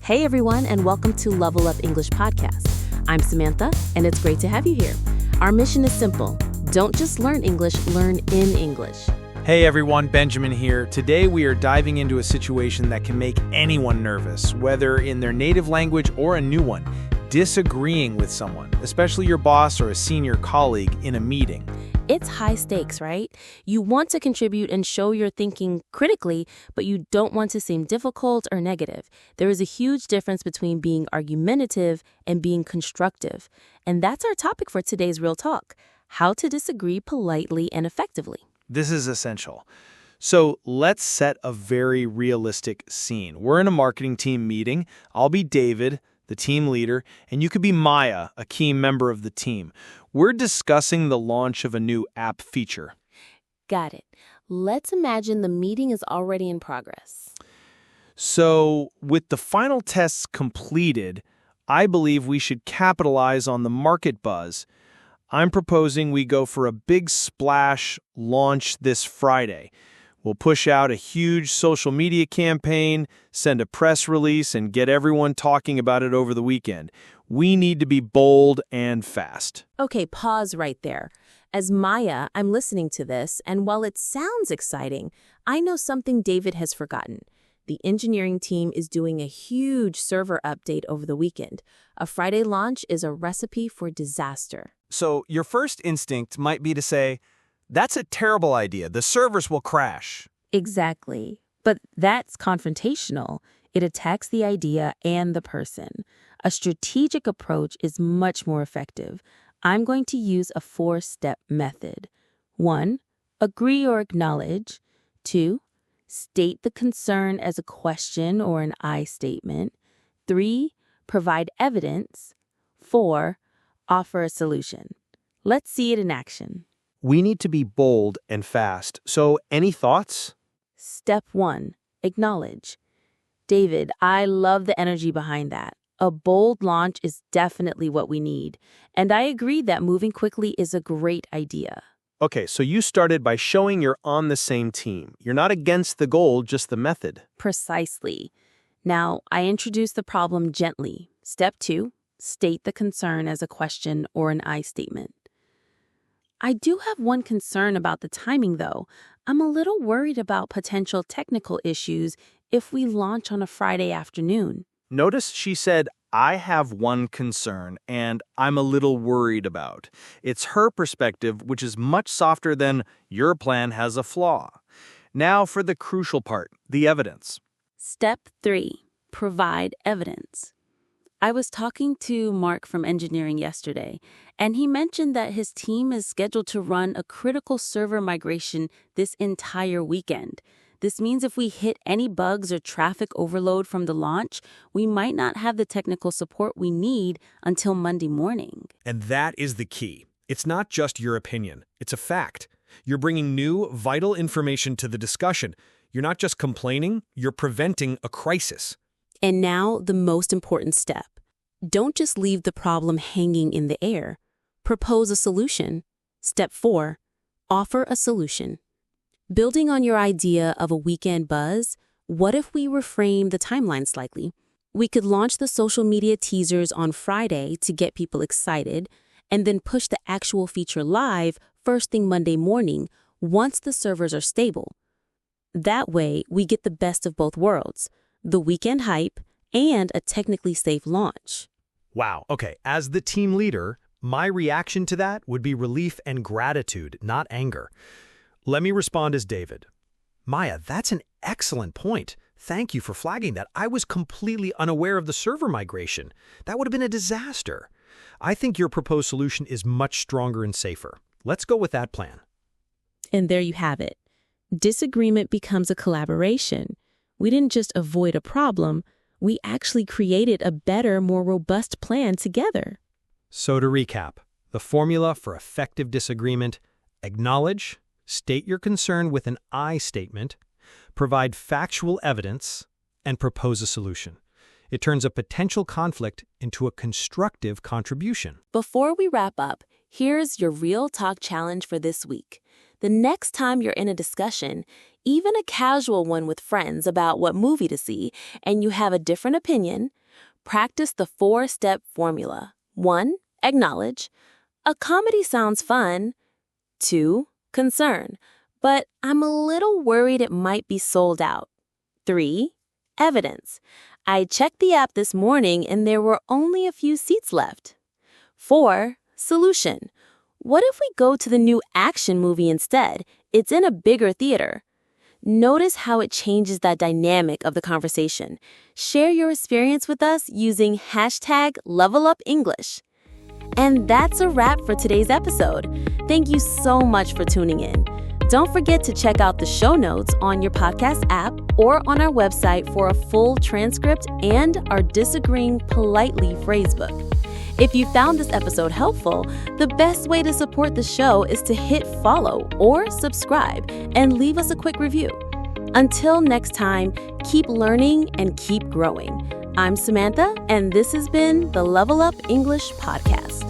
Hey everyone, and welcome to Level Up English Podcast. I'm Samantha, and it's great to have you here. Our mission is simple. Don't just learn English, learn in English. Hey everyone, Benjamin here. Today we are diving into a situation that can make anyone nervous, whether in their native language or a new one. Disagreeing with someone, especially your boss or a senior colleague in a meeting. It's high stakes, right? You want to contribute and show your thinking critically, but you don't want to seem difficult or negative. There is a huge difference between being argumentative and being constructive. And that's our topic for today's Real Talk: how to disagree politely and effectively. This is essential. So let's set a very realistic scene. We're in a marketing team meeting. I'll be David, the team leader, and you could be Maya, a key member of the team. We're discussing the launch of a new app feature. Got it. Let's imagine the meeting is already in progress. So, with the final tests completed, I believe we should capitalize on the market buzz. I'm proposing we go for a big splash launch this Friday. We'll push out a huge social media campaign, send a press release, and get everyone talking about it over the weekend. We need to be bold and fast. Okay, pause right there. As Maya, I'm listening to this, and while it sounds exciting, I know something David has forgotten. The engineering team is doing a huge server update over the weekend. A Friday launch is a recipe for disaster. So your first instinct might be to say, that's a terrible idea. The servers will crash. Exactly. But that's confrontational. It attacks the idea and the person. A strategic approach is much more effective. I'm going to use a 4-step method. 1. Agree or acknowledge. 2. State the concern as a question or an I statement. 3. Provide evidence. 4. Offer a solution. Let's see it in action. We need to be bold and fast. So any thoughts? Step 1. Acknowledge. David, I love the energy behind that. A bold launch is definitely what we need. And I agree that moving quickly is a great idea. Okay, so you started by showing you're on the same team. You're not against the goal, just the method. Precisely. Now, I introduce the problem gently. Step 2. State the concern as a question or an I statement. I do have one concern about the timing, though. I'm a little worried about potential technical issues if we launch on a Friday afternoon. Notice she said, I have one concern, and I'm a little worried about. It's her perspective, which is much softer than your plan has a flaw. Now for the crucial part, the evidence. Step 3. Provide evidence. I was talking to Mark from engineering yesterday, and he mentioned that his team is scheduled to run a critical server migration this entire weekend. This means if we hit any bugs or traffic overload from the launch, we might not have the technical support we need until Monday morning. And that is the key. It's not just your opinion. It's a fact. You're bringing new, vital information to the discussion. You're not just complaining, you're preventing a crisis. And now, the most important step. Don't just leave the problem hanging in the air. Propose a solution. Step 4. Offer a solution. Building on your idea of a weekend buzz, what if we reframe the timeline slightly? We could launch the social media teasers on Friday to get people excited, and then push the actual feature live first thing Monday morning once the servers are stable. That way, we get the best of both worlds. The weekend hype, and a technically safe launch. Wow, okay, as the team leader, my reaction to that would be relief and gratitude, not anger. Let me respond as David. Maya, that's an excellent point. Thank you for flagging that. I was completely unaware of the server migration. That would have been a disaster. I think your proposed solution is much stronger and safer. Let's go with that plan. And there you have it. Disagreement becomes a collaboration. We didn't just avoid a problem, we actually created a better, more robust plan together. So to recap, the formula for effective disagreement: acknowledge, state your concern with an I statement, provide factual evidence, and propose a solution. It turns a potential conflict into a constructive contribution. Before we wrap up, here's your Real Talk challenge for this week. The next time you're in a discussion, even a casual one with friends about what movie to see, and you have a different opinion, practice the 4-step formula. 1. Acknowledge. A comedy sounds fun. 2. Concern. But I'm a little worried it might be sold out. 3. Evidence. I checked the app this morning and there were only a few seats left. 4. Solution. What if we go to the new action movie instead? It's in a bigger theater. Notice how it changes that dynamic of the conversation. Share your experience with us using #LevelUpEnglish. And that's a wrap for today's episode. Thank you so much for tuning in. Don't forget to check out the show notes on your podcast app or on our website for a full transcript and our Disagreeing Politely phrasebook. If you found this episode helpful, the best way to support the show is to hit follow or subscribe and leave us a quick review. Until next time, keep learning and keep growing. I'm Samantha, and this has been the Level Up English Podcast.